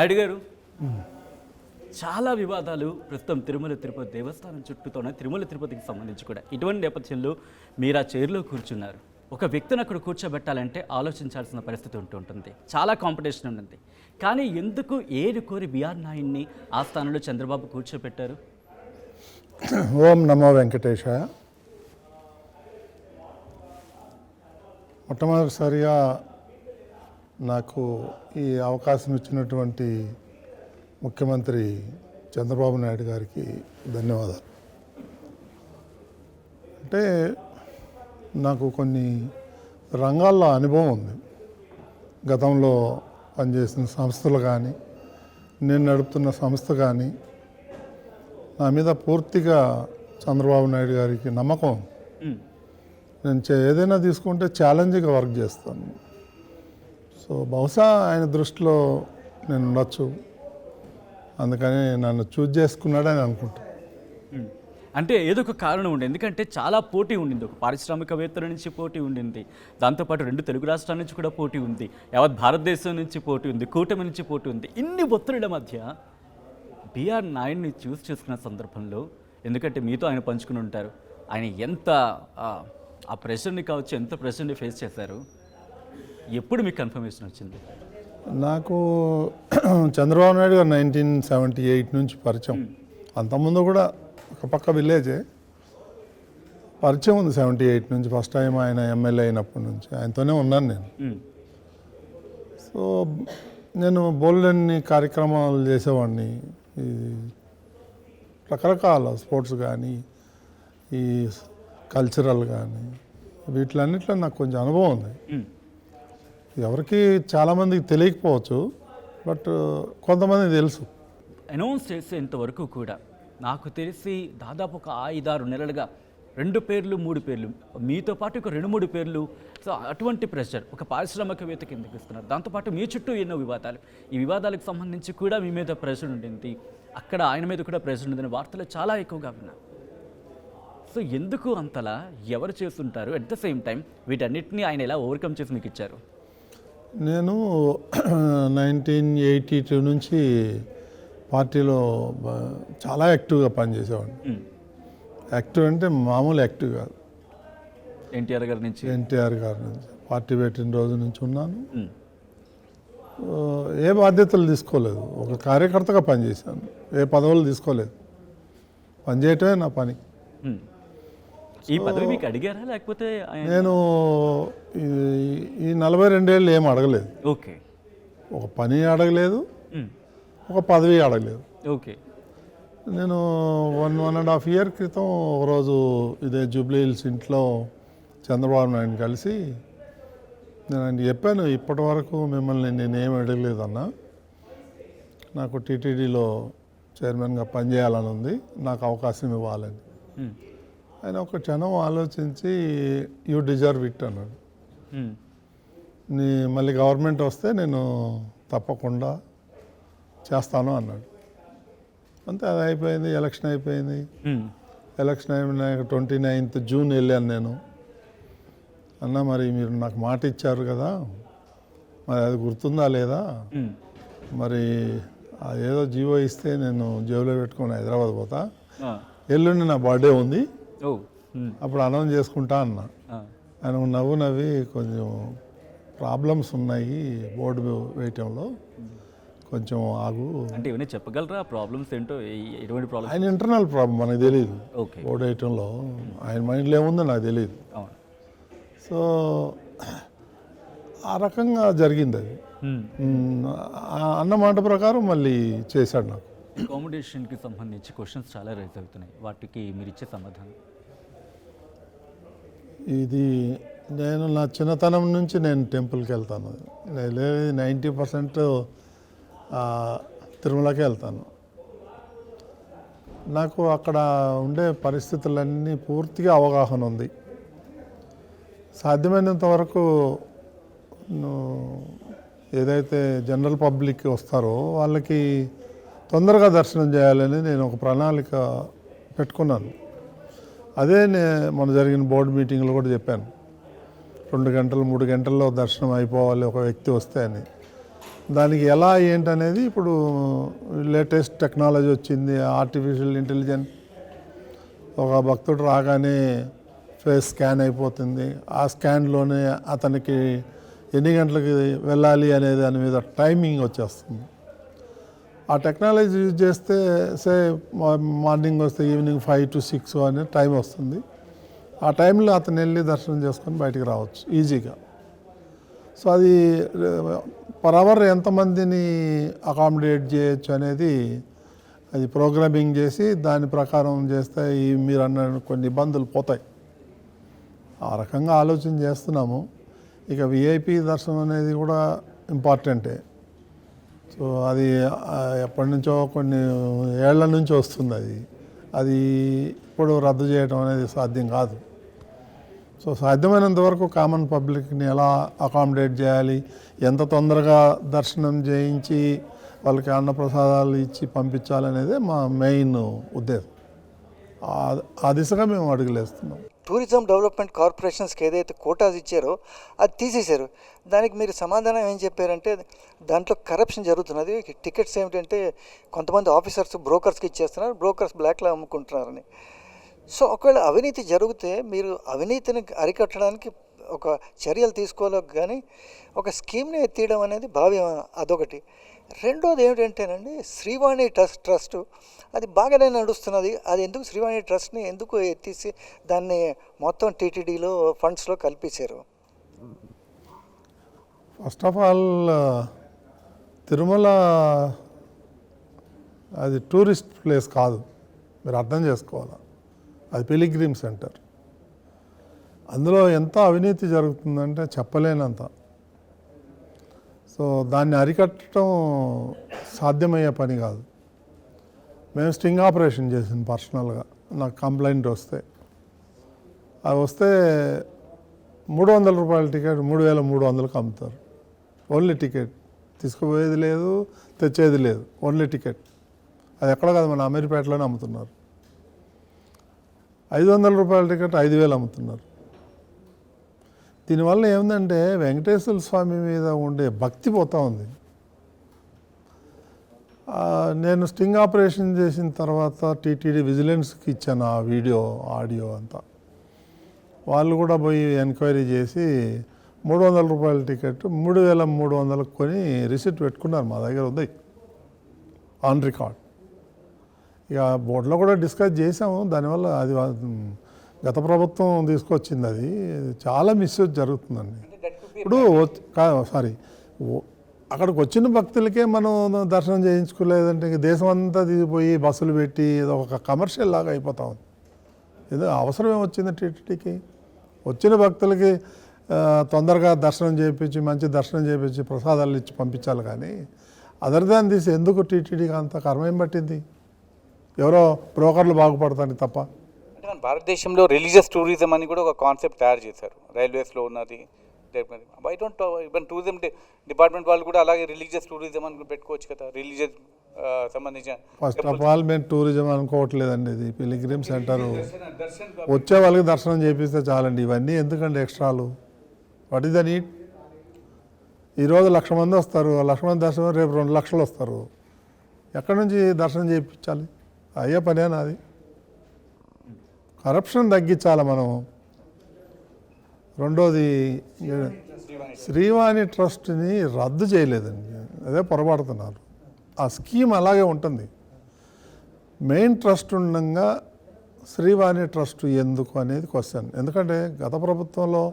నాయుడు గారు, చాలా వివాదాలు ప్రస్తుతం తిరుమల తిరుపతి దేవస్థానం చుట్టూతోనే, తిరుమల తిరుపతికి సంబంధించి కూడా. ఇటువంటి నేపథ్యంలో మీరు ఆ చైర్లో కూర్చున్నారు. ఒక వ్యక్తిని అక్కడ కూర్చోబెట్టాలంటే ఆలోచించాల్సిన పరిస్థితి ఉంటుంది. చాలా కాంపిటీషన్ ఉంటుంది. కానీ ఎందుకు ఏరు కోరి బిఆర్ నాయుడిని ఆ స్థానంలో చంద్రబాబు కూర్చోబెట్టారు? ఓం నమో వెంకటేశాయ. మొట్టమొదటిసారిగా నాకు ఈ అవకాశం ఇచ్చినటువంటి ముఖ్యమంత్రి చంద్రబాబు నాయుడు గారికి ధన్యవాదాలు. అంటే నాకు కొన్ని రంగాల్లో అనుభవం ఉంది. గతంలో పనిచేసిన సంస్థలు కానీ, నేను నడుపుతున్న సంస్థ కానీ, నా మీద పూర్తిగా చంద్రబాబు నాయుడు గారికి నమ్మకం. నేను ఏదైనా తీసుకుంటే ఛాలెంజ్గా వర్క్ చేస్తాను. సో బహుశా ఆయన దృష్టిలో నేను ఉండొచ్చు, అందుకని నన్ను చూజ్ చేసుకున్నాడని అనుకుంటాను. అంటే ఏదో ఒక కారణం ఉండే, ఎందుకంటే చాలా పోటీ ఉండింది. ఒక పారిశ్రామికవేత్తల నుంచి పోటీ ఉండింది, దాంతోపాటు 2 తెలుగు రాష్ట్రాల నుంచి కూడా పోటీ ఉంది, యావత్ భారతదేశం నుంచి పోటీ ఉంది, కూటమి నుంచి పోటీ ఉంది. ఇన్ని ఒత్తిడిల మధ్య బిఆర్ నాయుడిని చూస్ చేసుకున్న సందర్భంలో, ఎందుకంటే మీతో ఆయన పంచుకుని ఉంటారు, ఆయన ఎంత ఆ ప్రెషర్ని కావచ్చు, ఎంత ప్రెషర్ని ఫేస్ చేశారు, ఎప్పుడు మీకు కన్ఫర్మేషన్ వచ్చింది? నాకు చంద్రబాబు నాయుడు గారు 1978 నుంచి పరిచయం. అంతకుముందు కూడా ఒక పక్క విలేజే పరిచయం ఉంది. 78 నుంచి ఫస్ట్ టైం ఆయన ఎమ్మెల్యే అయినప్పటి నుంచి ఆయనతోనే ఉన్నాను నేను. సో నేను బోల్డన్ని కార్యక్రమాలు చేసేవాడిని. ఈ రకరకాల స్పోర్ట్స్ కానీ, ఈ కల్చరల్ కానీ, వీటిలన్నిట్లో నాకు కొంచెం అనుభవం ఉంది. ఎవరికి చాలామందికి తెలియకపోవచ్చు, బట్ కొంతమందికి తెలుసు. అనౌన్స్ చేసేంతవరకు కూడా నాకు తెలిసి దాదాపు ఒక 5-6 నెలలుగా 2 పేర్లు 3 పేర్లు, మీతో పాటు ఒక 2-3 పేర్లు. సో అటువంటి ప్రెషర్ ఒక పారిశ్రామికవేత్త కిందకి ఇస్తున్నారు. దాంతోపాటు మీ చుట్టూ ఎన్నో వివాదాలు, ఈ వివాదాలకు సంబంధించి కూడా మీ మీద ప్రెషర్ ఉండింది, అక్కడ ఆయన మీద కూడా ప్రెషర్ ఉండిందని వార్తలు చాలా ఎక్కువగా విన్నా. సో ఎందుకు అంతలా ఎవరు చేస్తుంటారు? అట్ ద సేమ్ టైం వీటన్నిటిని ఆయన ఎలా ఓవర్కమ్ చేసి మీకు ఇచ్చారు? నేను 1982 నుంచి పార్టీలో చాలా యాక్టివ్గా పనిచేసేవాడిని. యాక్టివ్ అంటే మామూలు యాక్టివ్ కాదు. ఎన్టీఆర్ గారి నుంచి పార్టీ పెట్టిన రోజు నుంచి ఉన్నాను. ఏ బాధ్యతలు తీసుకోలేదు, ఒక కార్యకర్తగా పనిచేశాను. ఏ పదవులు తీసుకోలేదు, పనిచేయటమే నా పని. ఈ పదవి మీకు అడిగారా లేకపోతే? నేను ఈ 42 ఏళ్ళు ఏం అడగలేదు. ఓకే. ఒక పని అడగలేదు, ఒక పదవి అడగలేదు. ఓకే. నేను 1.5 ఇయర్ క్రితం ఒకరోజు ఇదే జూబ్లీ హిల్స్ ఇంట్లో చంద్రబాబు నాయుడిని కలిసి నేను ఆయన చెప్పాను, ఇప్పటి వరకు మిమ్మల్ని నేనేం అడగలేదన్నా, నాకు టీటీడీలో చైర్మన్గా పనిచేయాలని ఉంది, నాకు అవకాశం ఇవ్వాలని. ఆయన ఒక క్షణం ఆలోచించి యూ డిజర్వ్ ఇట్ అన్నాడు. మళ్ళీ గవర్నమెంట్ వస్తే నేను తప్పకుండా చేస్తాను అన్నాడు. అంతే, అది అయిపోయింది. ఎలక్షన్ అయిపోయింది. ఎలక్షన్ అయిపోయినాక 29th జూన్ వెళ్ళాను నేను. అన్న, మరి మీరు నాకు మాట ఇచ్చారు కదా, మరి అది గుర్తుందా లేదా? మరి అదేదో జీవో ఇస్తే నేను జేబులో పెట్టుకొని హైదరాబాద్ పోతా, ఎల్లుండి నా బర్త్డే ఉంది, అప్పుడు అనౌన్స్ చేసుకుంటా అన్న. ఆయన నవ్వి కొంచెం ప్రాబ్లమ్స్ ఉన్నాయి బోర్డు వేయటంలో, కొంచెం ఆగు అంటే ఇవన్నీ చెప్పగలరా? ప్రాబ్లమ్స్ ఏంటో, ఎటువంటి ప్రాబ్లమ్? ఆయన ఇంటర్నల్ ప్రాబ్లం మనకు తెలియదు. బోర్డు వేయటంలో ఆయన మైండ్లో ఏముందో నాకు తెలియదు. సో ఆ రకంగా జరిగింది అది. అన్న మాట ప్రకారం మళ్ళీ చేశాడు. నాకు అకామిడేషన్కి సంబంధించి క్వశ్చన్స్ చాలా రైజ్ అవుతున్నాయి, వాటికి మీరు ఇచ్చే సమాధానం? ఇది నేను నా చిన్నతనం నుంచి నేను టెంపుల్కి వెళ్తాను. 90% తిరుమలకే వెళ్తాను. నాకు అక్కడ ఉండే పరిస్థితులన్నీ పూర్తిగా అవగాహన ఉంది. సాధ్యమైనంత వరకు ఏదైతే జనరల్ పబ్లిక్ వస్తారో వాళ్ళకి తొందరగా దర్శనం చేయాలని నేను ఒక ప్రణాళిక పెట్టుకున్నాను. అదే మన జరిగిన బోర్డు మీటింగ్లో కూడా చెప్పాను. 2 గంటలు 3 గంటల్లో దర్శనం అయిపోవాలి ఒక వ్యక్తి వస్తే అని. దానికి ఎలా ఏంటనేది ఇప్పుడు లేటెస్ట్ టెక్నాలజీ వచ్చింది, ఆర్టిఫిషియల్ ఇంటెలిజెన్స్. ఒక భక్తుడు రాగానే ఫేస్ స్కాన్ అయిపోతుంది, ఆ స్కాన్లోనే అతనికి ఎన్ని గంటలకి వెళ్ళాలి అనే దాని మీద టైమింగ్ వచ్చేస్తుంది. ఆ టెక్నాలజీ యూజ్ చేస్తే మార్నింగ్ వస్తే ఈవినింగ్ 5 to 6 అనే టైం వస్తుంది. ఆ టైంలో అతను వెళ్ళి దర్శనం చేసుకొని బయటికి రావచ్చు ఈజీగా. సో అది పర్ అవర్ ఎంతమందిని అకామిడేట్ చేయొచ్చు అనేది అది ప్రోగ్రామింగ్ చేసి దాని ప్రకారం చేస్తే మీరు అన్న కొన్ని ఇబ్బందులు పోతాయి. ఆ రకంగా ఆలోచన చేస్తున్నాము. ఇక విఐపి దర్శనం అనేది కూడా ఇంపార్టెంటే. సో అది ఎప్పటి నుంచో కొన్ని ఏళ్ల నుంచి వస్తుంది. అది ఇప్పుడు రద్దు చేయడం అనేది సాధ్యం కాదు. సో సాధ్యమైనంత వరకు కామన్ పబ్లిక్ని ఎలా అకామిడేట్ చేయాలి, ఎంత తొందరగా దర్శనం చేయించి వాళ్ళకి అన్నప్రసాదాలు ఇచ్చి పంపించాలనేదే మా మెయిన్ ఉద్దేశం. ఆ దిశగా మేము అడుగులేస్తున్నాం. టూరిజం డెవలప్మెంట్ కార్పొరేషన్స్కి ఏదైతే కోటాస్ ఇచ్చారో అది తీసేశారు. దానికి మీరు సమాధానం ఏం చెప్పారంటే దాంట్లో కరప్షన్ జరుగుతున్నది, టికెట్స్ ఏమిటంటే కొంతమంది ఆఫీసర్స్ బ్రోకర్స్కి ఇచ్చేస్తున్నారు, బ్రోకర్స్ బ్లాక్లో అమ్ముకుంటున్నారని. సో ఒకవేళ అవినీతి జరిగితే మీరు అవినీతిని అరికట్టడానికి ఒక చర్యలు తీసుకోవాలి, కానీ ఒక స్కీమ్ని ఎత్తేయడం అనేది భావ్యం. అదొకటి. రెండోది ఏమిటంటేనండి, శ్రీవాణి ట్రస్ట్ అది బాగానే నడుస్తున్నది. అది ఎందుకు శ్రీవాణి ట్రస్ట్ని ఎందుకు ఎత్తేసి దాన్ని మొత్తం టీటీడీలో ఫండ్స్లో కల్పించారు? ఫస్ట్ ఆఫ్ ఆల్ తిరుమల అది టూరిస్ట్ ప్లేస్ కాదు, మీరు అర్థం చేసుకోవాలి. అది పిలిగ్రిమ్ సెంటర్. అందులో ఎంత అవినీతి జరుగుతుందంటే చెప్పలేనంత. సో దాన్ని అరికట్టడం సాధ్యమయ్యే పని కాదు. మేము స్టింగ్ ఆపరేషన్ చేసింది పర్సనల్గా. నాకు కంప్లైంట్ వస్తే అది వస్తే 300 రూపాయల టికెట్ 3,300కి అమ్ముతారు. ఓన్లీ టికెట్, తీసుకుపోయేది లేదు, తెచ్చేది లేదు, ఓన్లీ టికెట్. అది ఎక్కడ కాదు, మన అమీర్పేటలోనే అమ్ముతున్నారు. 500 రూపాయల టికెట్ 5,000 అమ్ముతున్నారు. దీనివల్ల ఏముందంటే వెంకటేశ్వర స్వామి మీద ఉండే భక్తి పోతూ ఉంది. నేను స్టింగ్ ఆపరేషన్ చేసిన తర్వాత టీటీడీ విజిలెన్స్కి ఇచ్చాను ఆ వీడియో ఆడియో అంతా. వాళ్ళు కూడా పోయి ఎంక్వైరీ చేసి 300 రూపాయల టికెట్ 3,300కి కొని రిసిప్ట్ పెట్టుకున్నారు. మా దగ్గర ఉంది ఆన్ రికార్డ్. ఇక బోర్డులో కూడా డిస్కస్ చేసాము. దానివల్ల అది గత ప్రభుత్వం తీసుకొచ్చింది. అది చాలా మిస్యూజ్ జరుగుతుందండి. ఇప్పుడు అక్కడికి వచ్చిన భక్తులకే మనం దర్శనం చేయించుకోలేదంటే ఇంక దేశం అంతా దిగిపోయి బస్సులు పెట్టి ఏదో ఒక కమర్షియల్ లాగా అయిపోతా ఉంది. ఏదో అవసరం ఏమొచ్చింది టీటీడీకి? వచ్చిన భక్తులకి తొందరగా దర్శనం చేయించి మంచి దర్శనం చేయించి ప్రసాదాలు ఇచ్చి పంపించాలి. కానీ అదర్ దాన్ తీసి ఎందుకు టీటీడీకి అంత కర్మేం పట్టింది? ఎవరో బ్రోకర్లు బాగుపడతానికి తప్ప. అంటే మన భారతదేశంలో రిలీజియస్ టూరిజం అని కూడా ఒక కాన్సెప్ట్ తయారు చేశారు. రైల్వేస్లో ఉన్నది. I don't even tourism department వాళ్ళు కూడా అలాగే రిలీజియస్ టూరిజం అని పెట్టుకోవచ్చు కదా, రిలీజియస్ సంబంధించిన. ఫస్ట్ ఆఫ్ ఆల్ మేము టూరిజం అనుకోవట్లేదండి. ఇది పిలిగ్రిమ్ సెంటర్. వచ్చే వాళ్ళకి దర్శనం చేపిస్తే చాలండి. ఇవన్నీ ఎందుకండి ఎక్స్ట్రాలు? What is the need? ఈరోజు 1,00,000 మంది వస్తారు, 1,00,000 మంది దర్శనం, రేపు 2 లక్షలు వస్తారు. ఎక్కడి నుంచి దర్శనం చేయించాలి? అయ్యే పనేనా అది? కరప్షన్ తగ్గించాలి మనం. రెండోది, శ్రీవాణి ట్రస్ట్ని రద్దు చేయలేదండి, అదే పొరపాడుతున్నారు. ఆ స్కీమ్ అలాగే ఉంటుంది. మెయిన్ ట్రస్ట్ ఉండగా శ్రీవాణి ట్రస్ట్ ఎందుకు అనేది క్వశ్చన్. ఎందుకంటే గత ప్రభుత్వంలో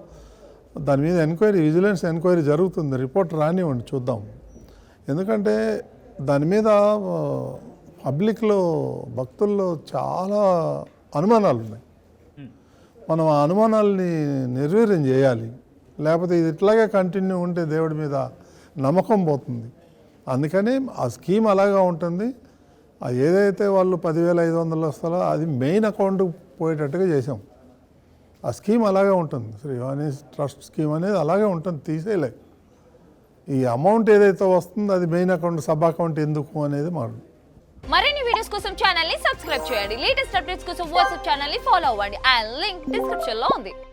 దాని మీద ఎంక్వైరీ, విజిలెన్స్ ఎంక్వైరీ జరుగుతుంది. రిపోర్ట్ రానివ్వండి, చూద్దాం. ఎందుకంటే దాని మీద పబ్లిక్లో, భక్తుల్లో చాలా అనుమానాలు ఉన్నాయి. మనం ఆ అనుమానాలని నిర్వీర్యం చేయాలి. లేకపోతే ఇది ఇట్లాగే కంటిన్యూ ఉంటే దేవుడి మీద నమ్మకం పోతుంది. అందుకని ఆ స్కీమ్ అలాగా ఉంటుంది. ఏదైతే వాళ్ళు 10,500 వస్తారో అది మెయిన్ అకౌంట్ పోయేటట్టుగా చేసాం. ఆ స్కీమ్ అలాగే ఉంటుంది. శ్రీవాణి ట్రస్ట్ స్కీమ్ అనేది అలాగే ఉంటుంది, తీసేయలే. ఈ అమౌంట్ ఏదైతే వస్తుందో అది మెయిన్ అకౌంట్, సబ్ అకౌంట్ ఎందుకు అనేది మాట. మరిన్ని వీడియోస్ కోసం ఛానల్ ని సబ్స్క్రైబ్ చేయండి. లేటెస్ట్ అప్డేట్స్ కోసం వాట్సాప్ ఛానల్ ని ఫాలో అవ్వండి. అండ్ లింక్ డిస్క్రిప్షన్ లో ఉంది.